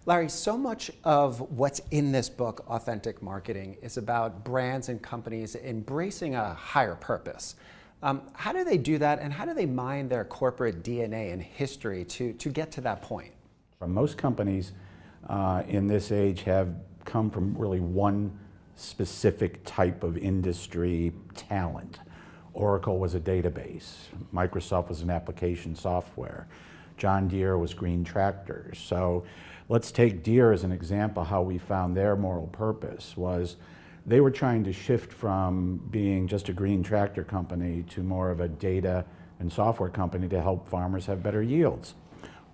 Larry, so much of what's in this book, Authentic Marketing, is about brands and companies embracing a higher purpose. How do they do that, and how do they mine their corporate DNA and history to get to that point? Most companies in this age have come from really one specific type of industry talent. Oracle was a database. Microsoft was an application software. John Deere was green tractors. So let's take Deere as an example. How we found their moral purpose was they were trying to shift from being just a green tractor company to more of a data and software company to help farmers have better yields.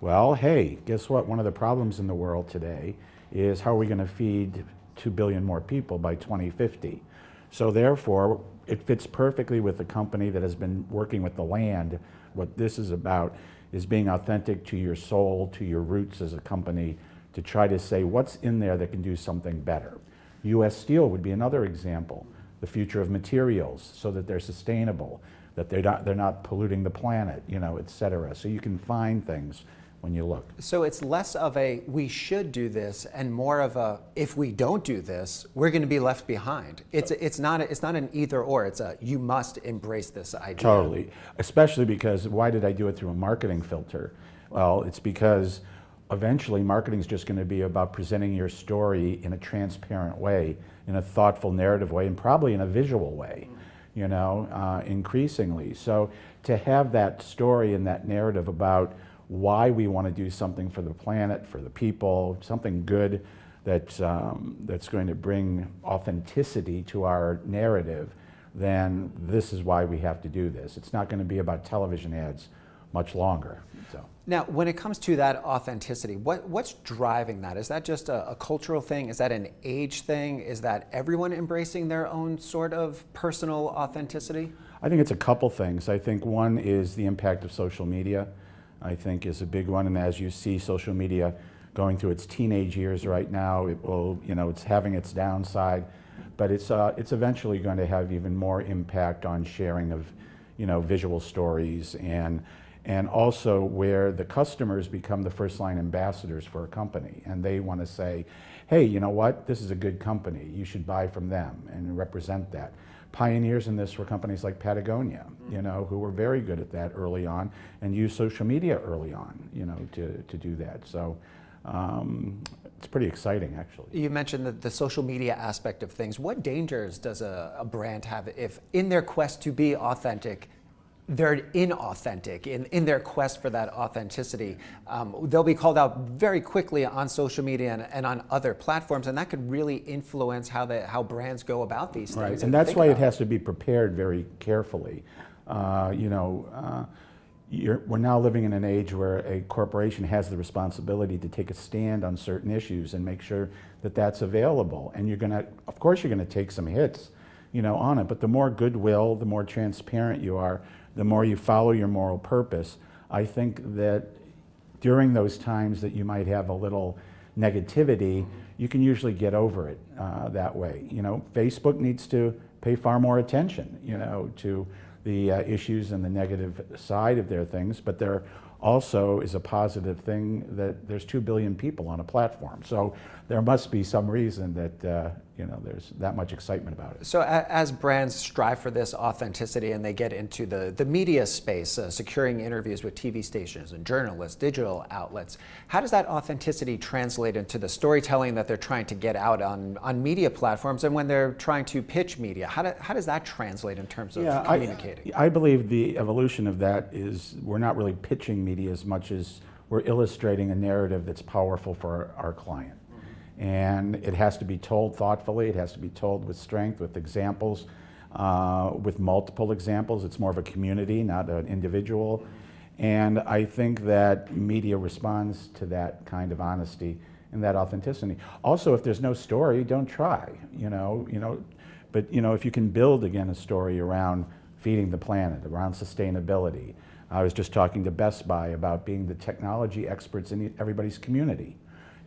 Well, hey, guess what? One of the problems in the world today is how are we going to feed 2 billion more people by 2050? So therefore, it fits perfectly with a company that has been working with the land. What this is about is being authentic to your soul, to your roots as a company, to try to say what's in there that can do something better. U.S. Steel would be another example. The future of materials, so that they're sustainable, that they're not polluting the planet, et cetera. So you can find things when you look. So it's less of a we should do this and more of a if we don't do this, we're going to be left behind. It's not an either or. It's a you must embrace this idea. Totally, especially because why did I do it through a marketing filter? Well, it's because eventually marketing is just going to be about presenting your story in a transparent way, in a thoughtful narrative way, and probably in a visual way, increasingly. So to have that story and that narrative about why we want to do something for the planet, for the people, something good that's going to bring authenticity to our narrative, then this is why we have to do this. It's not going to be about television ads much longer. So. Now, when it comes to that authenticity, what's driving that? Is that just a cultural thing? Is that an age thing? Is that everyone embracing their own sort of personal authenticity? I think it's a couple things. I think one is the impact of social media. I think is a big one, and as you see social media going through its teenage years right now, it will, it's having its downside, but it's eventually going to have even more impact on sharing of, visual stories and also where the customers become the first line ambassadors for a company, and they want to say, hey, you know what, this is a good company, you should buy from them and represent that. Pioneers in this were companies like Patagonia, who were very good at that early on and used social media early on, to do that. So it's pretty exciting, actually. You mentioned the social media aspect of things. What dangers does a brand have if in their quest to be authentic, they're inauthentic in their quest for that authenticity? They'll be called out very quickly on social media and on other platforms, and that could really influence how brands go about these things. Right, and that's why it has to be prepared very carefully. We're now living in an age where a corporation has the responsibility to take a stand on certain issues and make sure that that's available. And of course you're going to take some hits, on it, but the more goodwill, the more transparent you are, the more you follow your moral purpose. I think that during those times that you might have a little negativity, you can usually get over it that way. Facebook needs to pay far more attention, to the issues and the negative side of their things, but there also is a positive thing that there's 2 billion people on a platform. So there must be some reason that there's that much excitement about it. So as brands strive for this authenticity and they get into the media space, securing interviews with TV stations and journalists, digital outlets, how does that authenticity translate into the storytelling that they're trying to get out on media platforms, and when they're trying to pitch media, how does that translate in terms of communicating? I believe the evolution of that is we're not really pitching media as much as we're illustrating a narrative that's powerful for our client. And it has to be told thoughtfully, it has to be told with strength, with examples, with multiple examples. It's more of a community, not an individual. And I think that media responds to that kind of honesty and that authenticity. Also, if there's no story, don't try, But if you can build, again, a story around feeding the planet, around sustainability. I was just talking to Best Buy about being the technology experts in everybody's community.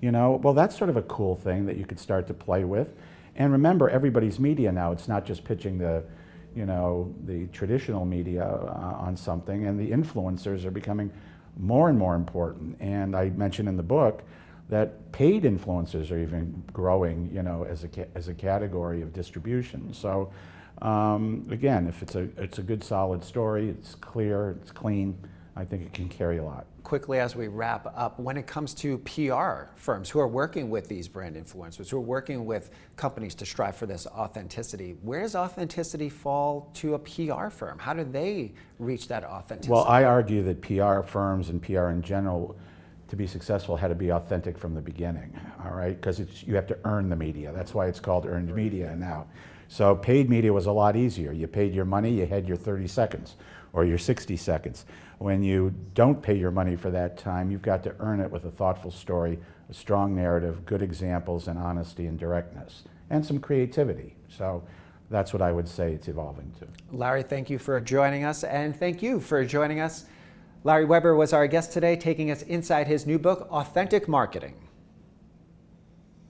Well, that's sort of a cool thing that you could start to play with. And remember, everybody's media now. It's not just pitching the traditional media on something, and the influencers are becoming more and more important. And I mentioned in the book that paid influencers are even growing, you know, as a category of distribution. So again, if it's a good solid story, it's clear, it's clean, I think it can carry a lot. Quickly, as we wrap up, when it comes to PR firms who are working with these brand influencers, who are working with companies to strive for this authenticity, where does authenticity fall to a PR firm? How do they reach that authenticity? Well, I argue that PR firms and PR in general, to be successful, had to be authentic from the beginning, all right? Because you have to earn the media. That's why it's called earned media now. So paid media was a lot easier. You paid your money, you had your 30 seconds or your 60 seconds. When you don't pay your money for that time, you've got to earn it with a thoughtful story, a strong narrative, good examples, and honesty and directness, and some creativity. So that's what I would say it's evolving to. Larry, thank you for joining us, and thank you for joining us. Larry Weber was our guest today, taking us inside his new book, Authentic Marketing.